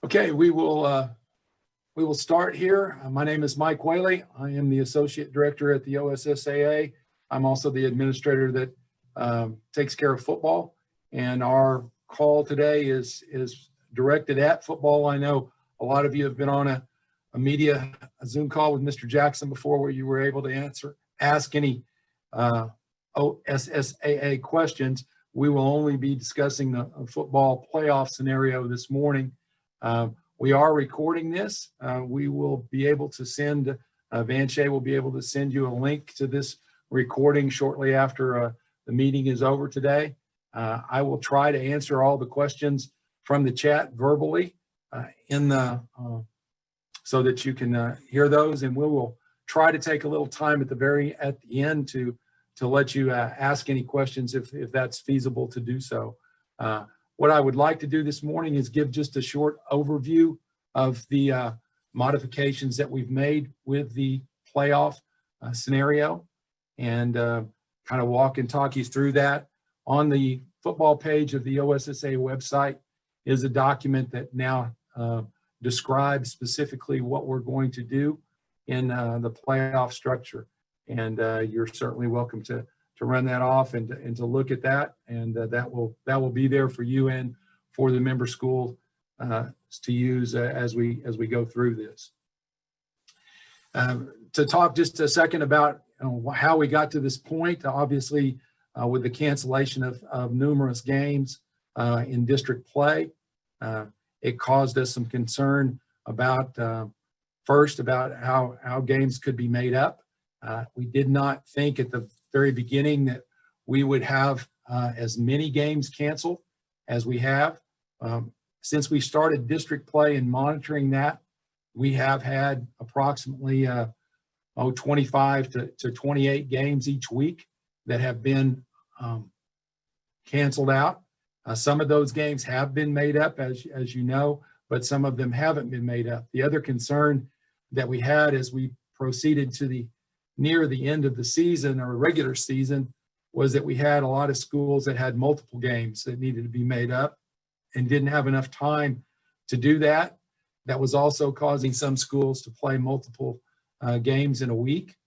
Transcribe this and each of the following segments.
Okay, we will start here. My name is Mike Whaley. I am the Associate Director at the OSSAA. I'm also the administrator that takes care of football. And our call today is directed at football. I know a lot of you have been on a Zoom call with Mr. Jackson before, where you were able to ask any OSSAA questions. We will only be discussing the football playoff scenario this morning. We are recording this. We will be able to send, Vanshay will be able to send you a link to this recording shortly after the meeting is over today. I will try to answer all the questions from the chat verbally so that you can hear those, and we will try to take a little time at the end to let you ask any questions if that's feasible to do so. What I would like to do this morning is give just a short overview of the modifications that we've made with the playoff scenario, and kind of walk and talk you through that. On the football page of the OSSA website is a document that now describes specifically what we're going to do in the playoff structure. And you're certainly welcome to run that off and to look at that, and that will be there for you and for the member school to use as we go through this. To talk just a second about how we got to this point, obviously with the cancellation of numerous games in district play, it caused us some concern about first about how games could be made up. We did not think at the very beginning that we would have as many games canceled as we have. Since we started district play and monitoring that, we have had approximately 25 to 28 games each week that have been canceled out. Some of those games have been made up, as you know, but some of them haven't been made up. The other concern that we had as we proceeded to near the end of the season or regular season was that we had a lot of schools that had multiple games that needed to be made up and didn't have enough time to do that. That was also causing some schools to play multiple games in a week.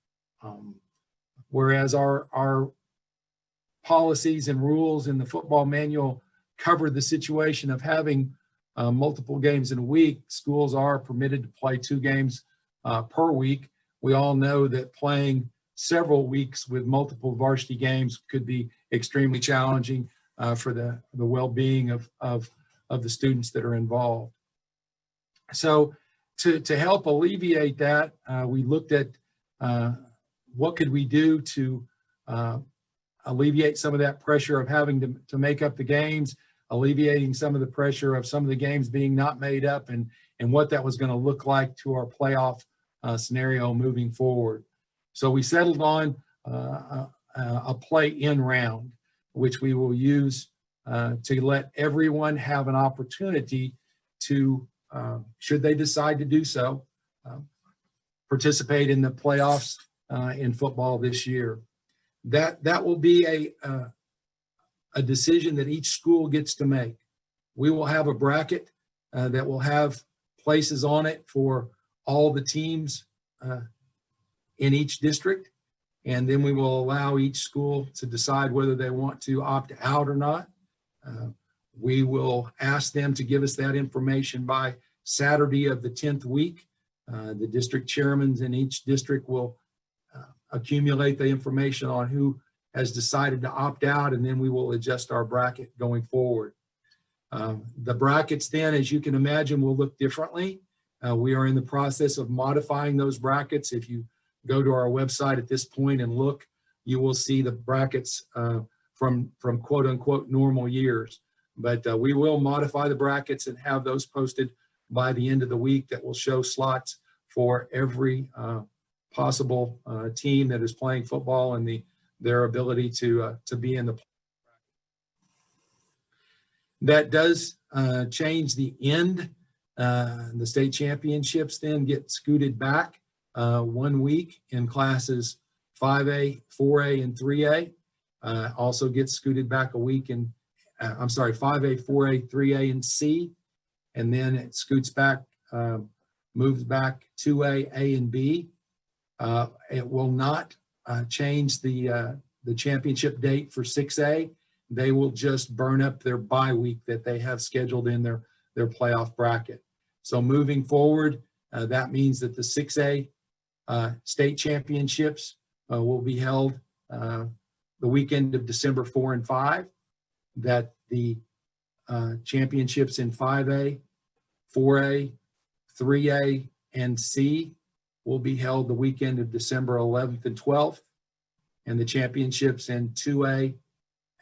Whereas our policies and rules in the football manual cover the situation of having multiple games in a week, schools are permitted to play 2 games per week. We all know that playing several weeks with multiple varsity games could be extremely challenging for the well-being of the students that are involved. So to help alleviate that, we looked at what could we do to alleviate some of that pressure of having to make up the games, alleviating some of the pressure of some of the games being not made up, and what that was going to look like to our playoff scenario moving forward. So we settled on a play-in round, which we will use to let everyone have an opportunity to, should they decide to do so, participate in the playoffs in football this year. That will be a decision that each school gets to make. We will have a bracket that will have places on it for all the teams in each district, and then we will allow each school to decide whether they want to opt out or not. We will ask them to give us that information by Saturday of the 10th week. The district chairmen in each district will accumulate the information on who has decided to opt out, and then we will adjust our bracket going forward. The brackets then, as you can imagine, will look differently. We are in the process of modifying those brackets. If you go to our website at this point and look, you will see the brackets from quote unquote normal years. But we will modify the brackets and have those posted by the end of the week that will show slots for every possible team that is playing football and their ability to be in the bracket. That does change the end. The state championships then get scooted back 1 week in classes 5A, 4A, and 3A. Also gets scooted back a week in, 5A, 4A, 3A, and C. and then it scoots back, moves back 2A, A, and B. It will not change the championship date for 6A. They will just burn up their bye week that they have scheduled in their playoff bracket. So moving forward, that means that the 6A state championships will be held the weekend of December 4 and 5, that the championships in 5A, 4A, 3A, and C will be held the weekend of December 11th and 12th, and the championships in 2A,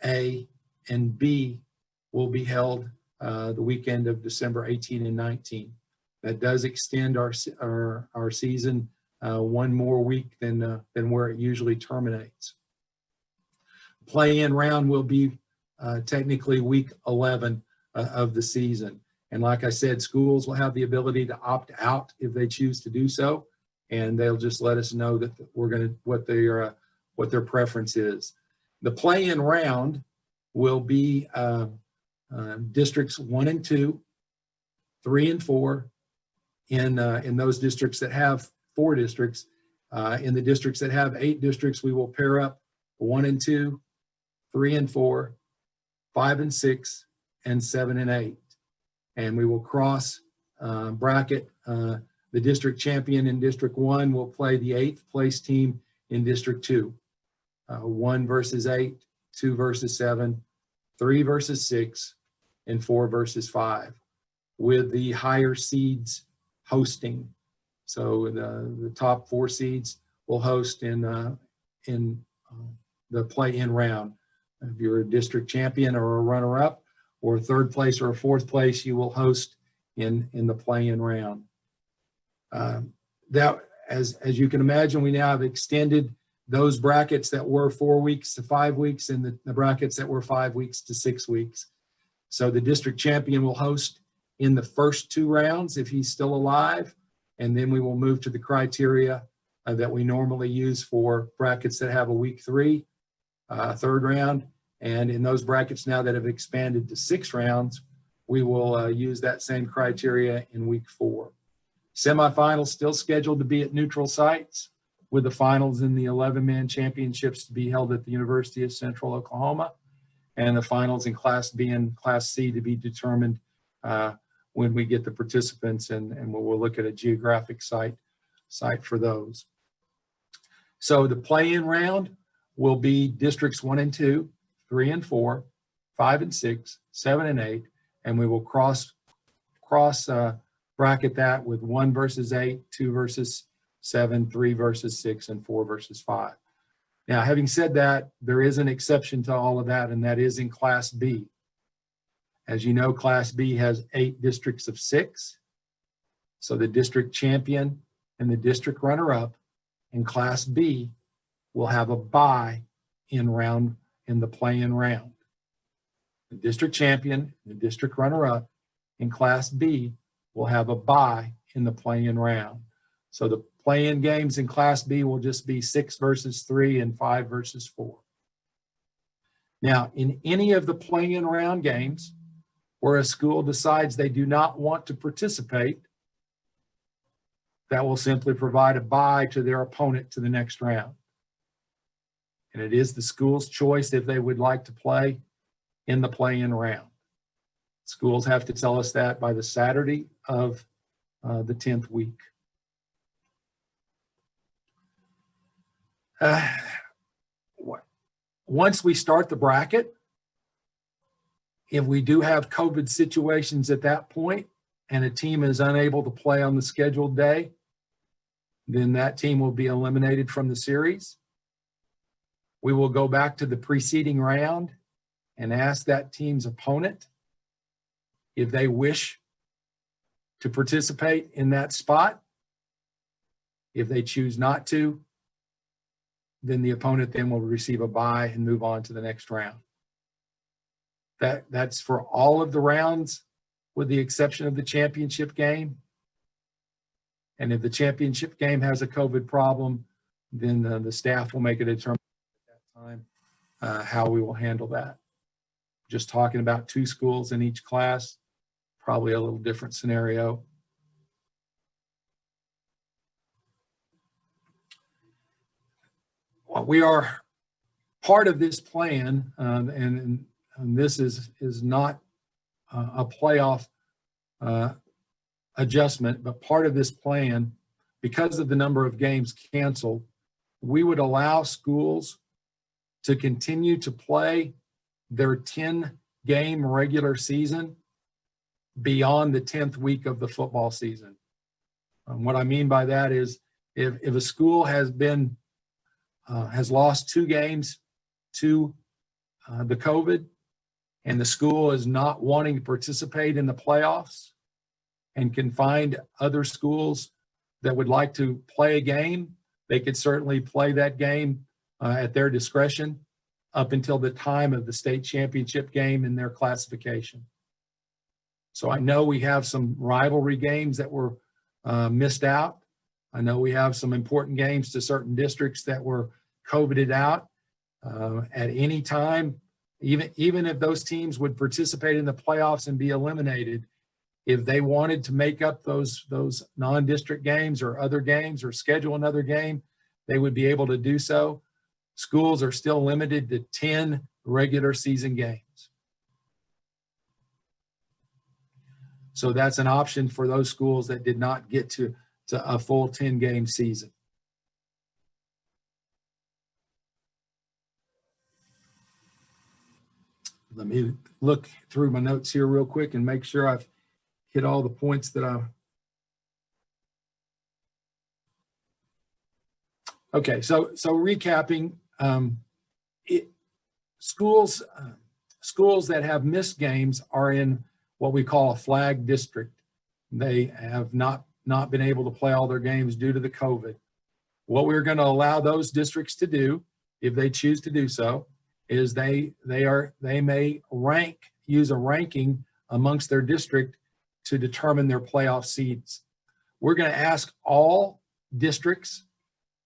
A, and B will be held the weekend of December 18 and 19. That does extend our season one more week than where it usually terminates. Play-in round will be technically week 11 of the season. And like I said, schools will have the ability to opt out if they choose to do so, and they'll just let us know that what their preference is. The play-in round will be districts 1 and 2, 3 and 4, in those districts that have 4 districts. In the districts that have 8 districts, we will pair up 1 and 2, 3 and 4, 5 and 6, and 7 and 8. And we will cross bracket. The district champion in District 1 will play the 8th place team in District 2. 1 versus 8, 2 versus 7, 3 versus 6, and 4 versus 5, with the higher seeds hosting. So the top 4 seeds will host in the play-in round. If you're a district champion or a runner-up, or 3rd place or a 4th place, you will host in the play-in round. That, as you can imagine, we now have extended those brackets that were 4 weeks to 5 weeks, and the brackets that were 5 weeks to 6 weeks. So the district champion will host in the first 2 rounds if he's still alive, and then we will move to the criteria that we normally use for brackets that have a week 3, 3rd round. And in those brackets now that have expanded to 6 rounds, we will use that same criteria in week 4. Semifinals still scheduled to be at neutral sites, with the finals in the 11-man championships to be held at the University of Central Oklahoma, and the finals in Class B and Class C to be determined when we get the participants, and we'll look at a geographic site for those. So the play-in round will be districts 1 and 2, 3 and 4, 5 and 6, 7 and 8, and we will cross bracket that with 1 versus 8, 2 versus 7, 3 versus 6, and 4 versus 5. Now, having said that, there is an exception to all of that, and that is in Class B. As you know, Class B has 8 districts of 6. So the district champion and the district runner-up in Class B will have a bye in the play-in round. The district champion and the district runner-up in Class B will have a bye in the play-in round. So the play-in games in Class B will just be 6 versus 3 and 5 versus 4. Now, in any of the play-in round games where a school decides they do not want to participate, that will simply provide a bye to their opponent to the next round. And it is the school's choice if they would like to play in the play-in round. Schools have to tell us that by the Saturday of the 10th week. Once we start the bracket, if we do have COVID situations at that point and a team is unable to play on the scheduled day, then that team will be eliminated from the series. We will go back to the preceding round and ask that team's opponent if they wish to participate in that spot. If they choose not to, then the opponent then will receive a bye and move on to the next round. That's for all of the rounds, with the exception of the championship game. And if the championship game has a COVID problem, then the staff will make a determination at that time how we will handle that. Just talking about 2 schools in each class probably a little different scenario. Well, we are part of this plan, and this is not a playoff adjustment, but part of this plan, because of the number of games canceled, we would allow schools to continue to play their 10-game regular season beyond the 10th week of the football season. What I mean by that is if a school has lost 2 games to the COVID, and the school is not wanting to participate in the playoffs and can find other schools that would like to play a game, they could certainly play that game at their discretion up until the time of the state championship game in their classification. So I know we have some rivalry games that were missed out. I know we have some important games to certain districts that were COVIDed out. At any time, even if those teams would participate in the playoffs and be eliminated, if they wanted to make up those non-district games or other games or schedule another game, they would be able to do so. Schools are still limited to 10 regular season games. So that's an option for those schools that did not get to a full 10-game season. Let me look through my notes here real quick and make sure I've hit all the points that I. Okay, so recapping, schools that have missed games are in what we call a flag district. They have not been able to play all their games due to the COVID. What we're going to allow those districts to do, if they choose to do so, is they may use a ranking amongst their district to determine their playoff seeds. We're going to ask all districts,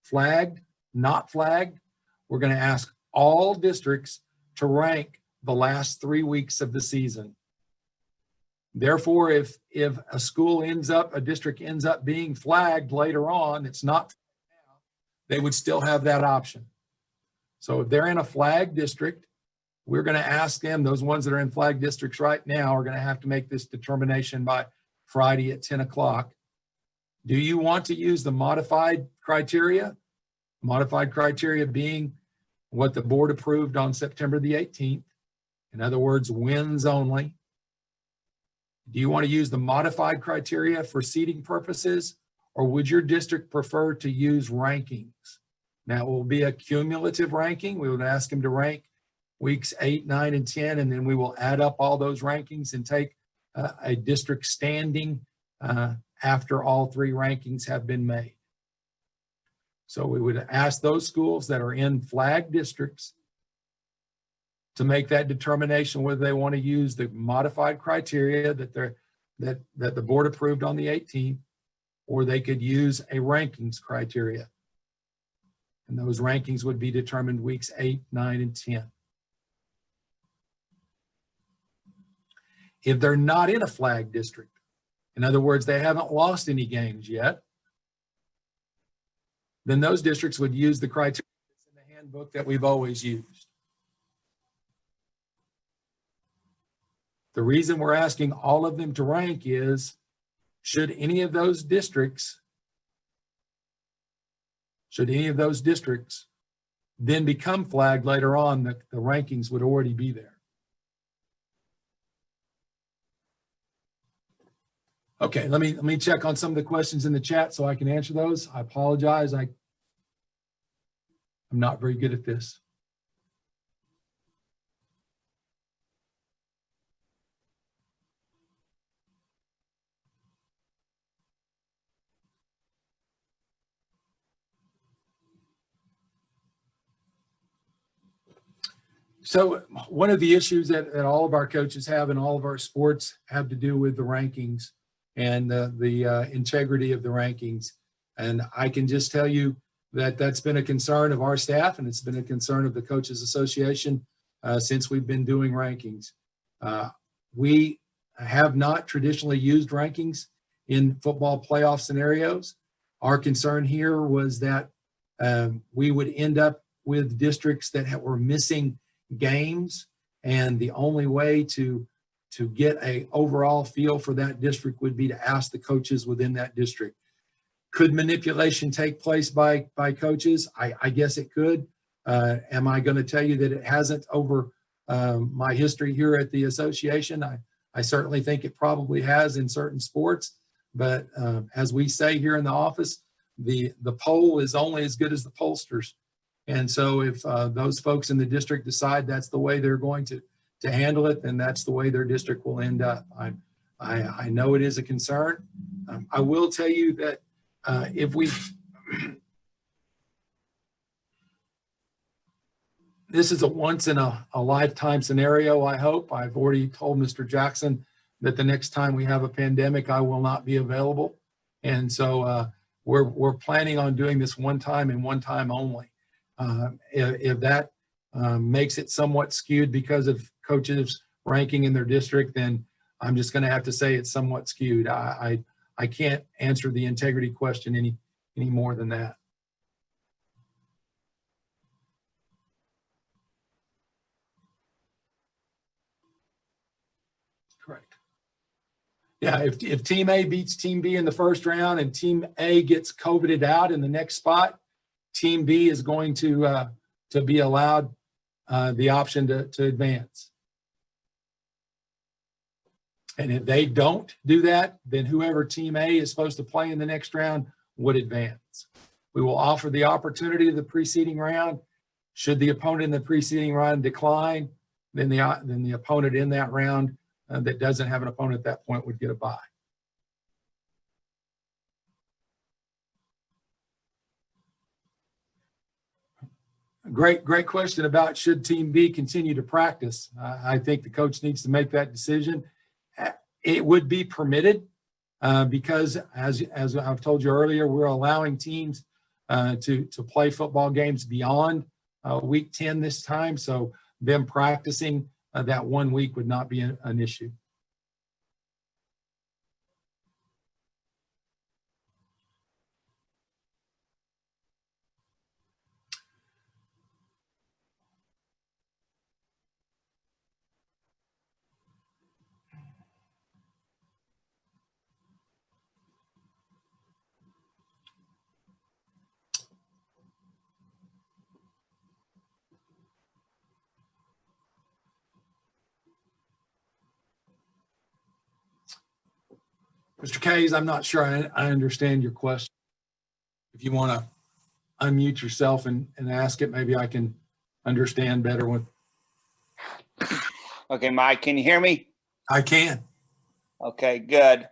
flagged, not flagged, we're going to ask all districts to rank the last 3 weeks of the season. Therefore, if a district ends up being flagged later on, it's not, they would still have that option. So if they're in a flag district, we're going to ask them, those ones that are in flag districts right now are going to have to make this determination by Friday at 10 o'clock. Do you want to use the modified criteria? Modified criteria being what the board approved on September the 18th. In other words, wins only. Do you want to use the modified criteria for seeding purposes, or would your district prefer to use rankings? Now, it will be a cumulative ranking. We would ask them to rank weeks 8, 9, and 10, and then we will add up all those rankings and take a district standing after all 3 rankings have been made. So we would ask those schools that are in flag districts to make that determination whether they want to use the modified criteria that the board approved on the 18th, or they could use a rankings criteria. And those rankings would be determined weeks 8, 9, and 10. If they're not in a flag district, in other words, they haven't lost any games yet, then those districts would use the criteria in the handbook that we've always used. The reason we're asking all of them to rank is, should any of those districts then become flagged later on, the rankings would already be there. Okay, let me check on some of the questions in the chat so I can answer those. I apologize. I'm not very good at this. So one of the issues that all of our coaches have in all of our sports have to do with the rankings and the integrity of the rankings. And I can just tell you that that's been a concern of our staff, and it's been a concern of the Coaches Association since we've been doing rankings. We have not traditionally used rankings in football playoff scenarios. Our concern here was that we would end up with districts that were missing games, and the only way to get a overall feel for that district would be to ask the coaches within that district. Could manipulation take place by coaches? I guess it could. Am I going to tell you that it hasn't over my history here at the association? I certainly think it probably has in certain sports, but as we say here in the office, the poll is only as good as the pollsters. And so if those folks in the district decide that's the way they're going to handle it, then that's the way their district will end up. I know it is a concern. I will tell you that if we, this is a once in a lifetime scenario, I hope. I've already told Mr. Jackson that the next time we have a pandemic, I will not be available. And so we're planning on doing this one time and one time only. If that makes it somewhat skewed because of coaches ranking in their district, then I'm just going to have to say it's somewhat skewed. I can't answer the integrity question any more than that. Correct. Yeah, if Team A beats Team B in the first round and Team A gets COVIDed out in the next spot, Team B is going to be allowed the option to advance. And if they don't do that, then whoever Team A is supposed to play in the next round would advance. We will offer the opportunity of the preceding round. Should the opponent in the preceding round decline, then the opponent in that round that doesn't have an opponent at that point would get a bye. Great question about should Team B continue to practice. I think the coach needs to make that decision. It would be permitted because, as I've told you earlier, we're allowing teams to play football games beyond week 10 this time. So them practicing that 1 week would not be an issue. Mr. Kays, I'm not sure I understand your question. If you want to unmute yourself and ask it, maybe I can understand better. Okay, Mike, can you hear me? I can. Okay, good.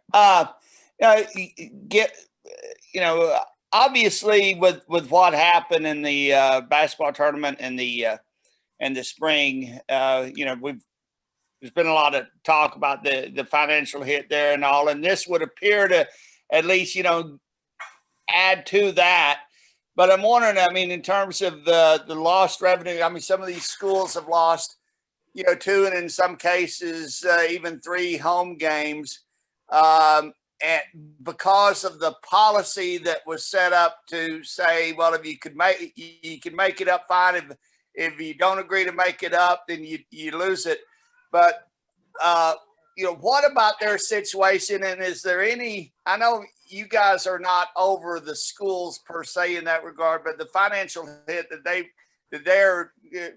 Obviously with what happened in the basketball tournament in the spring, there's been a lot of talk about the financial hit there and all, and this would appear to at least, add to that. But I'm wondering, in terms of the lost revenue, some of these schools have lost, 2 and in some cases even 3 home games, and because of the policy that was set up to say, well, if you can make it up, fine. If you don't agree to make it up, then you lose it. But what about their situation? And is there any? I know you guys are not over the schools per se in that regard, but the financial hit that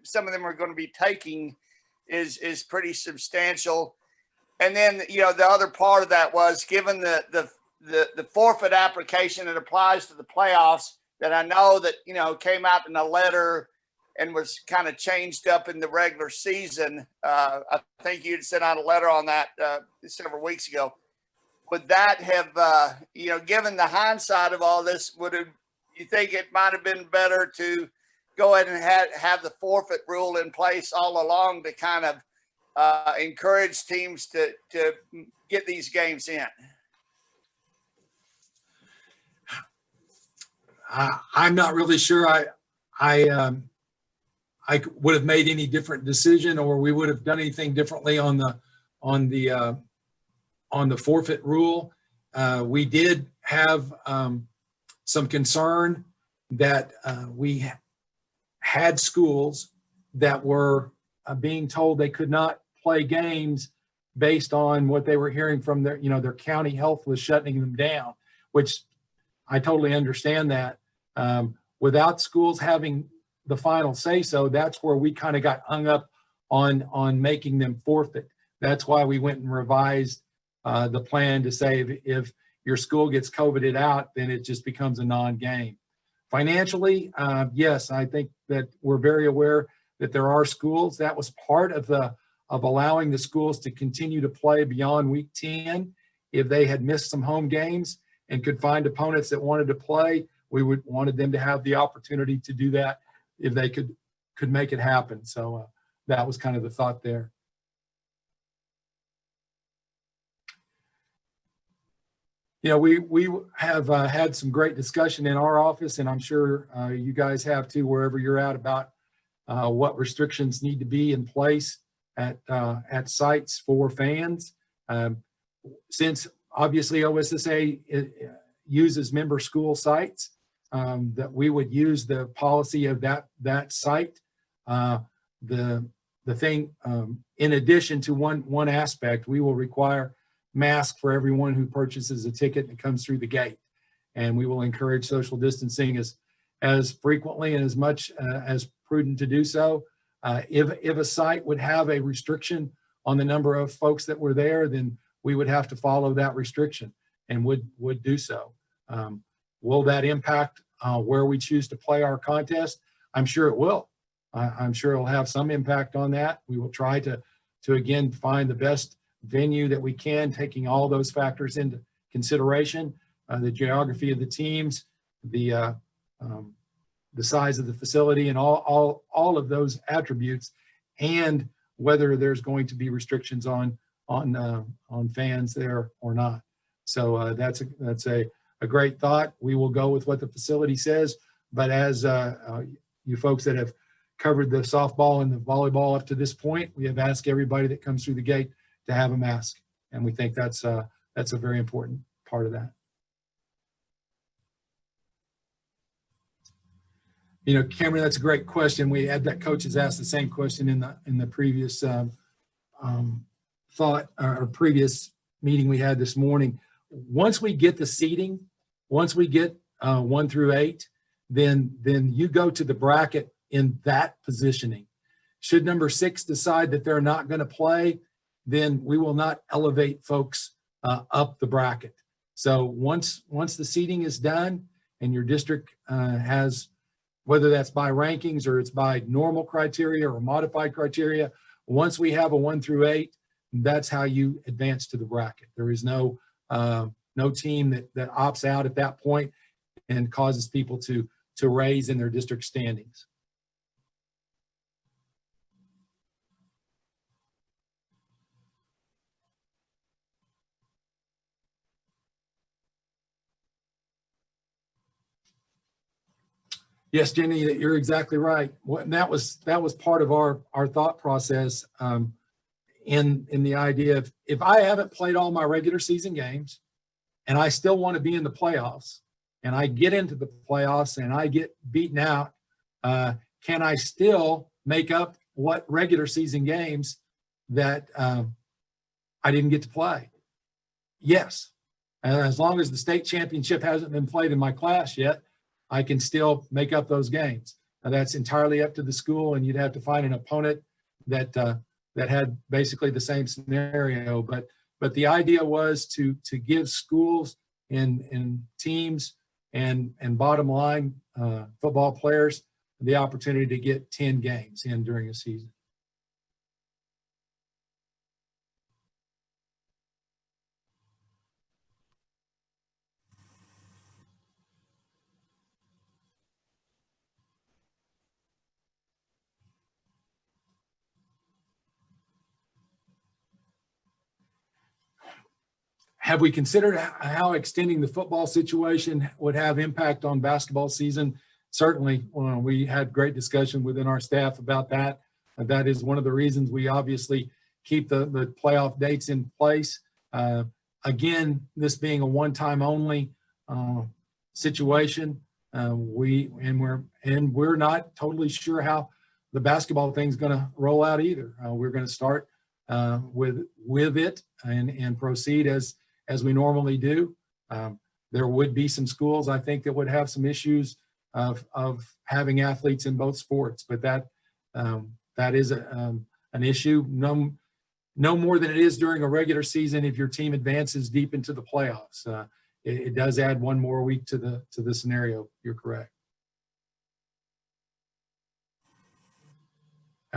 some of them are going to be taking is pretty substantial. And then the other part of that was given the forfeit application that applies to the playoffs that I know that came out in a letter and was kind of changed up in the regular season. I think you'd sent out a letter on that several weeks ago. Would that have, given the hindsight of all this, you think it might have been better to go ahead and have the forfeit rule in place all along to kind of encourage teams to get these games in? I'm not really sure. I would have made any different decision, or we would have done anything differently on the on the forfeit rule, we did have some concern that we had schools that were being told they could not play games based on what they were hearing from their, their county health was shutting them down, which I totally understand that. Without schools having the final say so, that's where we kind of got hung up on making them forfeit. That's why we went and revised the plan to say if your school gets COVIDed out, then it just becomes a non-game. Financially, yes, I think that we're very aware that there are schools. That was part of allowing the schools to continue to play beyond week 10. If they had missed some home games and could find opponents that wanted to play, we would wanted them to have the opportunity to do that if they could make it happen. So that was kind of the thought there. We have had some great discussion in our office, and I'm sure you guys have too, wherever you're at, about what restrictions need to be in place at sites for fans. Since obviously OSSA uses member school sites, that we would use the policy of that site. The thing, in addition to one aspect, we will require mask for everyone who purchases a ticket and comes through the gate, and we will encourage social distancing as frequently and as much as prudent to do so. If a site would have a restriction on the number of folks that were there, then we would have to follow that restriction and would do so. Will that impact where we choose to play our contest? I'm sure it will. I'm sure it'll have some impact on that. We will try to again find the best venue that we can, taking all those factors into consideration, the geography of the teams, the size of the facility, and all of those attributes, and whether there's going to be restrictions on fans there or not. So that's a great thought. We will go with what the facility says, but as you folks that have covered the softball and the volleyball up to this point, we have asked everybody that comes through the gate to have a mask, and we think that's a very important part of that. Cameron, that's a great question. We had that coach has asked the same question in the previous thought or previous meeting we had this morning. Once we get the seating, once we get 1 through 8, then you go to the bracket in that positioning. Should number 6 decide that they're not going to play, then we will not elevate folks up the bracket. So once the seating is done and your district has, whether that's by rankings or it's by normal criteria or modified criteria, once we have a 1 through 8, that's how you advance to the bracket. There is no team that opts out at that point and causes people to raise in their district standings. Yes, Jenny, you're exactly right. That was part of our thought process in the idea of, if I haven't played all my regular season games and I still want to be in the playoffs, and I get into the playoffs and I get beaten out, can I still make up what regular season games that I didn't get to play? Yes. And as long as the state championship hasn't been played in my class yet, I can still make up those games. Now, that's entirely up to the school, and you'd have to find an opponent that had basically the same scenario. But the idea was to give schools and teams and bottom line football players the opportunity to get 10 games in during a season. Have we considered how extending the football situation would have impact on basketball season? Certainly, we had great discussion within our staff about that. That is one of the reasons we obviously keep the playoff dates in place. again, this being a one-time only situation, we're not totally sure how the basketball thing's going to roll out either. We're going to start with it and proceed as we normally do. There would be some schools, I think, that would have some issues of having athletes in both sports, but that is an issue no more than it is during a regular season if your team advances deep into the playoffs. It does add one more week to the scenario. You're correct.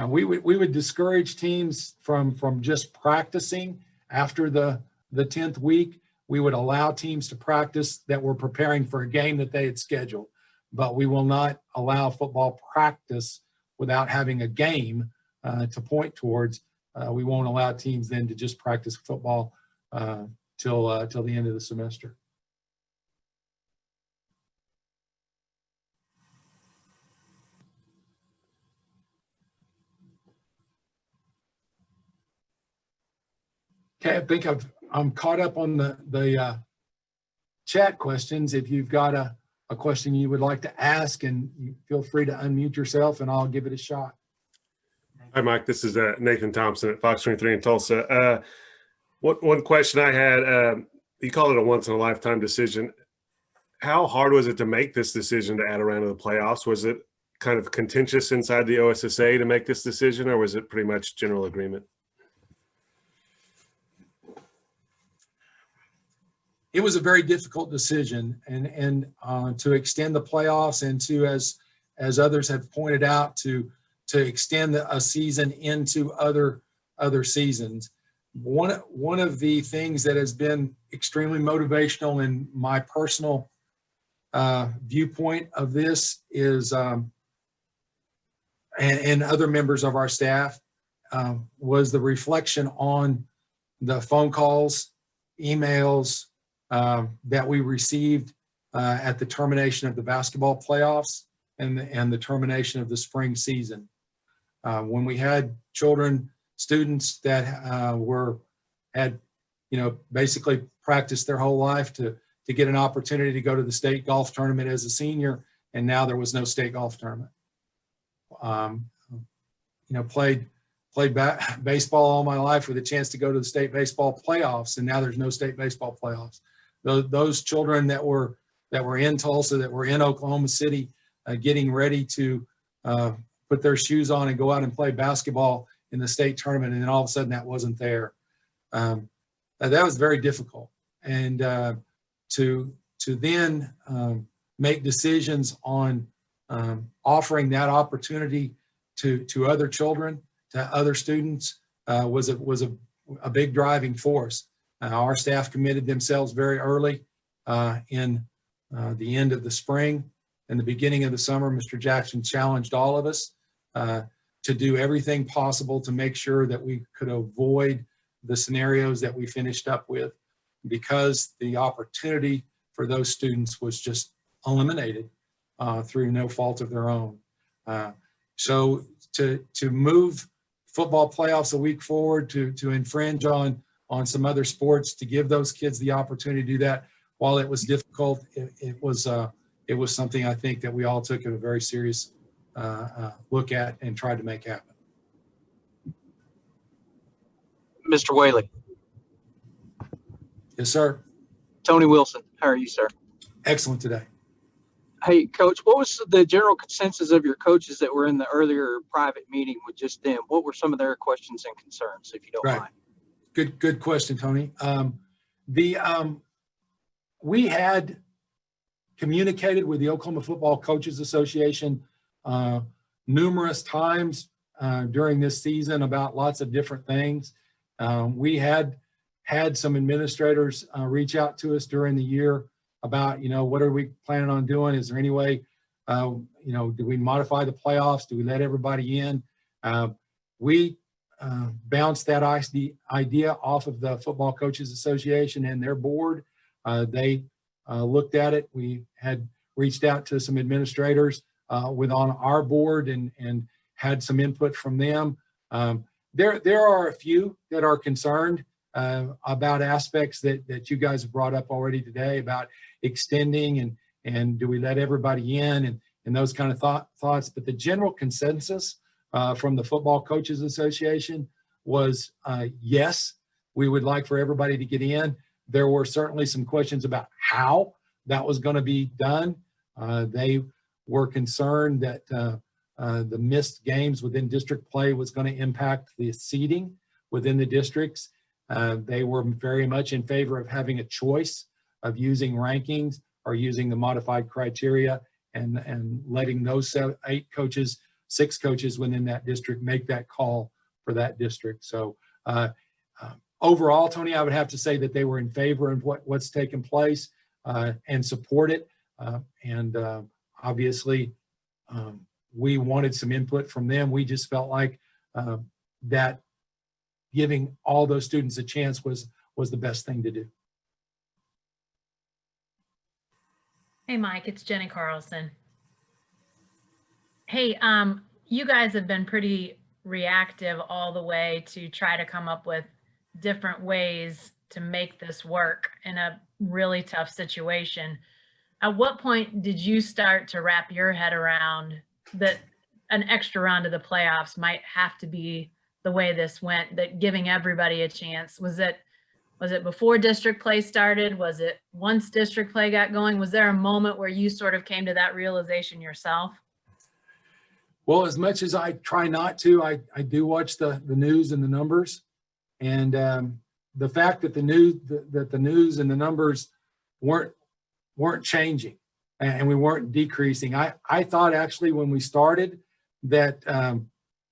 We would discourage teams from just practicing after the 10th week. We would allow teams to practice that were preparing for a game that they had scheduled, but we will not allow football practice without having a game to point towards. We won't allow teams then to just practice football till the end of the semester. Okay, I think I'm caught up on the chat questions. If you've got a question you would like to ask, and you feel free to unmute yourself and I'll give it a shot. Hi, Mike. This is Nathan Thompson at Fox 23 in Tulsa. One question I had, you call it a once-in-a-lifetime decision. How hard was it to make this decision to add a round of the playoffs? Was it kind of contentious inside the OSSA to make this decision, or was it pretty much general agreement? It was a very difficult decision, and to extend the playoffs and to, as others have pointed out, to extend a season into other seasons. One of the things that has been extremely motivational in my personal viewpoint of this is, and other members of our staff, was the reflection on the phone calls, emails that we received at the termination of the basketball playoffs and the termination of the spring season. When we had students that had basically practiced their whole life to get an opportunity to go to the state golf tournament as a senior, and now there was no state golf tournament. Played baseball all my life with a chance to go to the state baseball playoffs, and now there's no state baseball playoffs. Those children that were in Tulsa, that were in Oklahoma City, getting ready to put their shoes on and go out and play basketball in the state tournament, and then all of a sudden that wasn't there. That was very difficult, and to then make decisions on offering that opportunity to other children, to other students, was a big driving force. Our staff committed themselves very early in the end of the spring and the beginning of the summer. Mr. Jackson challenged all of us to do everything possible to make sure that we could avoid the scenarios that we finished up with, because the opportunity for those students was just eliminated through no fault of their own. So to move football playoffs a week forward, to infringe on some other sports, to give those kids the opportunity to do that, while it was difficult, it was something I think that we all took a very serious look at and tried to make happen. Mr. Whaley. Yes, sir. Tony Wilson. How are you, sir? Excellent today. Hey, Coach, what was the general consensus of your coaches that were in the earlier private meeting with just them? What were some of their questions and concerns, if you don't mind? Good question, Tony. We had communicated with the Oklahoma Football Coaches Association numerous times during this season about lots of different things. We had some administrators reach out to us during the year about, what are we planning on doing? Is there any way, do we modify the playoffs? Do we let everybody in? We bounced that idea off of the Football Coaches Association and their board. They looked at it. We had reached out to some administrators on our board and had some input from them. There are a few that are concerned about aspects that you guys have brought up already today about extending and do we let everybody in and those kind of thoughts. But the general consensus from the Football Coaches Association was yes, we would like for everybody to get in. There were certainly some questions about how that was going to be done. They were concerned that the missed games within district play was going to impact the seeding within the districts. They were very much in favor of having a choice of using rankings or using the modified criteria and letting those 6 coaches within that district make that call for that district. So overall, Tony, I would have to say that they were in favor of what's taken place and support it. Obviously, we wanted some input from them. We just felt like that giving all those students a chance was the best thing to do. Hey, Mike, it's Jenny Carlson. Hey, you guys have been pretty reactive all the way to try to come up with different ways to make this work in a really tough situation. At what point did you start to wrap your head around that an extra round of the playoffs might have to be the way this went, that giving everybody a chance? Was it before district play started? Was it once district play got going? Was there a moment where you sort of came to that realization yourself? Well, as much as I try not to, I do watch the news and the numbers, and the fact that the news and the numbers weren't changing and we weren't decreasing. I thought actually when we started that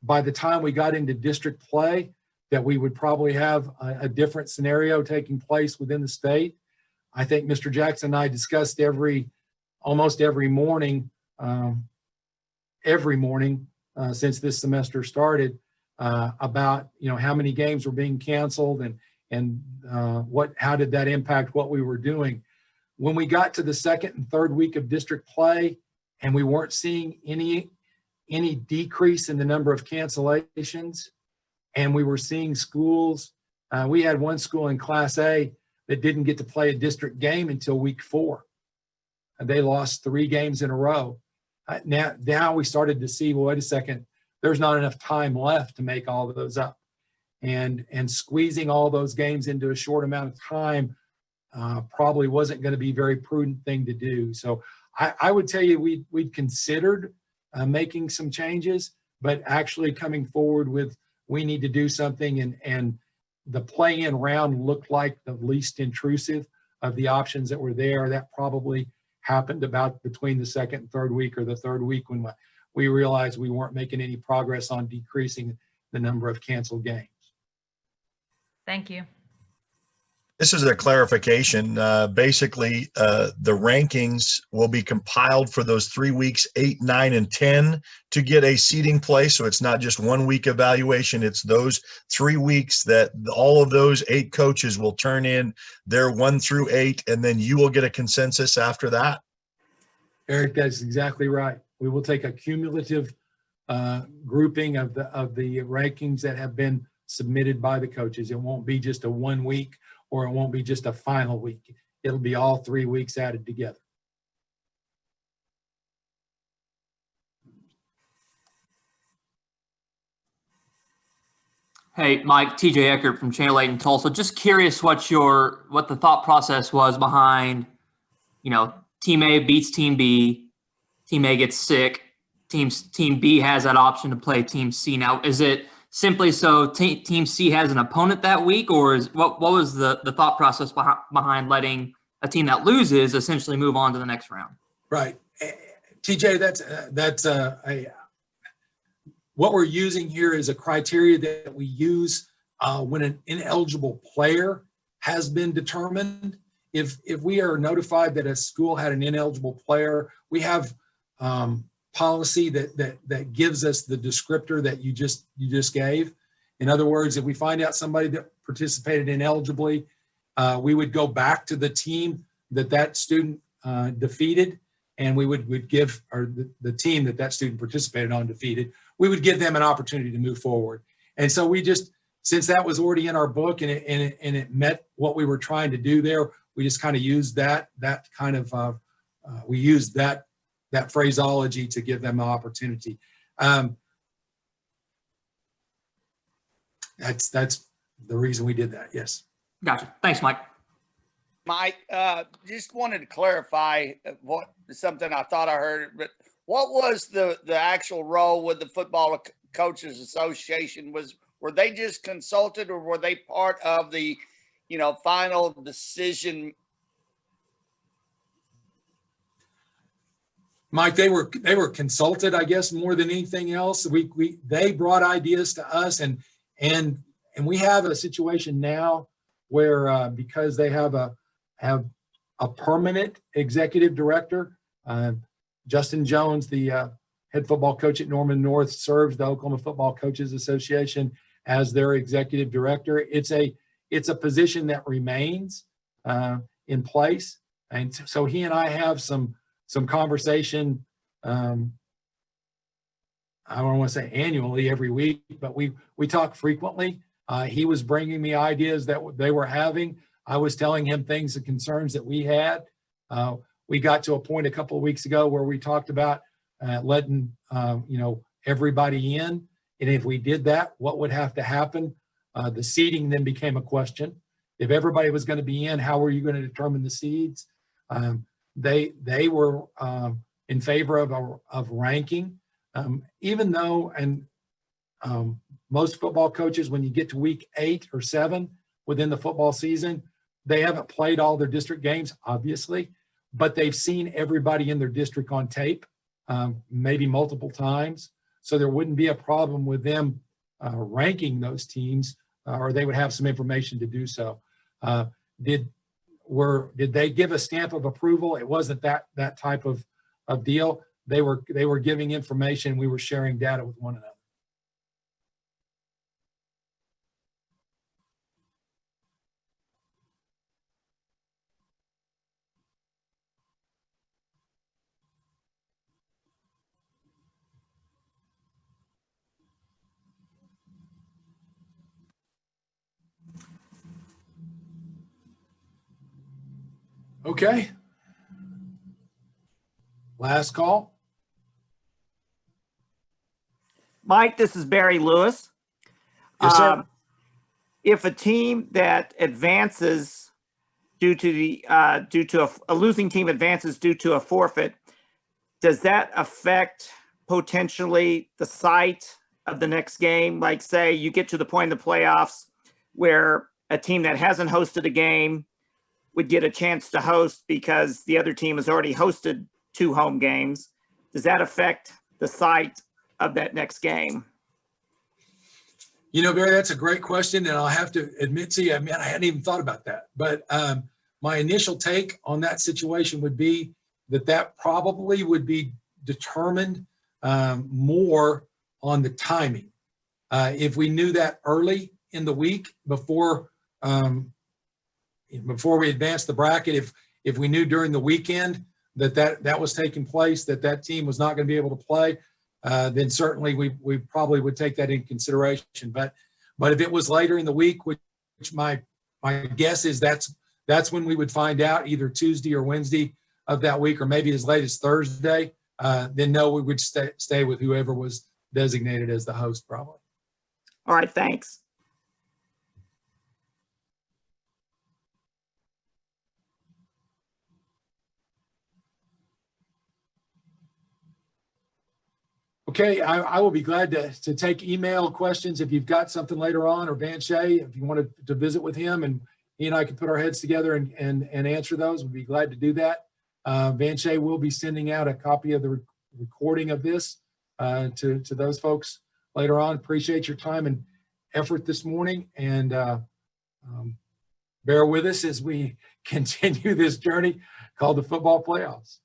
by the time we got into district play that we would probably have a different scenario taking place within the state. I think Mr. Jackson and I discussed almost every morning since this semester started about how many games were being canceled and how did that impact what we were doing. When we got to the second and third week of district play and we weren't seeing any decrease in the number of cancellations, and we were seeing schools, we had one school in Class A that didn't get to play a district game until week 4. They lost 3 games in a row. Now we started to see, well, wait a second, there's not enough time left to make all of those up. And squeezing all those games into a short amount of time probably wasn't going to be a very prudent thing to do. So I would tell you we'd considered making some changes, but actually coming forward with we need to do something, and the play-in round looked like the least intrusive of the options that were there. That probably happened about between the second and third week, or the third week, when we realized we weren't making any progress on decreasing the number of canceled games. Thank you. This is a clarification. Basically, the rankings will be compiled for those 3 weeks, 8, 9, and 10 to get a seeding place. So it's not just 1 week evaluation. It's those 3 weeks that all of those 8 coaches will turn in their 1 through 8, and then you will get a consensus after that. Eric, that's exactly right. We will take a cumulative grouping of the rankings that have been submitted by the coaches. It won't be just a 1 week, or it won't be just a final week. It'll be all 3 weeks added together. Hey, Mike, TJ Eckert from Channel 8 in Tulsa. Just curious what the thought process was behind, Team A beats Team B, Team A gets sick, Team B has that option to play Team C. Now, is it simply so Team C has an opponent that week, or what was the thought process behind letting a team that loses essentially move on to the next round? Right, TJ. That's what we're using here is a criteria that we use when an ineligible player has been determined. If we are notified that a school had an ineligible player, we have policy that gives us the descriptor that you just gave. In other words, if we find out somebody that participated inelibly, we would go back to the team that student defeated, and we would give, or the team that student participated on defeated, we would give them an opportunity to move forward. And so we just since that was already in our book and it met what we were trying to do there, we just kind of used that kind of we used that phraseology to give them an opportunity. That's the reason we did that. Yes. Gotcha. Thanks, Mike. Mike, just wanted to clarify something I thought I heard, but what was the actual role with the Football Coaches Association? Were they just consulted, or were they part of the, final decision? Mike, they were consulted, I guess, more than anything else. They brought ideas to us, and we have a situation now where because they have a permanent executive director, Justin Jones, the head football coach at Norman North, serves the Oklahoma Football Coaches Association as their executive director. It's a position that remains in place, and so he and I have some conversation. I don't want to say annually every week, but we talk frequently. He was bringing me ideas that they were having. I was telling him things and concerns that we had. We got to a point a couple of weeks ago where we talked about letting everybody in, and if we did that, what would have to happen? The seeding then became a question. If everybody was going to be in, how were you going to determine the seeds? They were in favor of ranking, even though, and most football coaches, when you get to week 8 or 7 within the football season, they haven't played all their district games, obviously, but they've seen everybody in their district on tape, maybe multiple times. So there wouldn't be a problem with them ranking those teams, or they would have some information to do so. Did they give a stamp of approval? It wasn't that type of deal. They were giving information. We were sharing data with one another. Okay. Last call. Mike, this is Barry Lewis. Yes, sir. If a team that advances due to a losing team advances due to a forfeit, does that affect potentially the site of the next game? Like, say you get to the point in the playoffs where a team that hasn't hosted a game would get a chance to host because the other team has already hosted 2 home games. Does that affect the site of that next game? Barry, that's a great question, and I'll have to admit to you, I hadn't even thought about that. But my initial take on that situation would be that probably would be determined more on the timing. If we knew that early in the week before we advanced the bracket, if we knew during the weekend that was taking place, that team was not going to be able to play, then certainly we probably would take that into consideration. But if it was later in the week, which my guess is that's when we would find out, either Tuesday or Wednesday of that week, or maybe as late as Thursday, then no, we would stay with whoever was designated as the host probably. All right, thanks. Okay, I will be glad to take email questions if you've got something later on, or Van Shea, if you wanted to visit with him and he and I can put our heads together and answer those, we'd be glad to do that. Van Shea will be sending out a copy of the recording of this to those folks later on. Appreciate your time and effort this morning, and bear with us as we continue this journey called the football playoffs.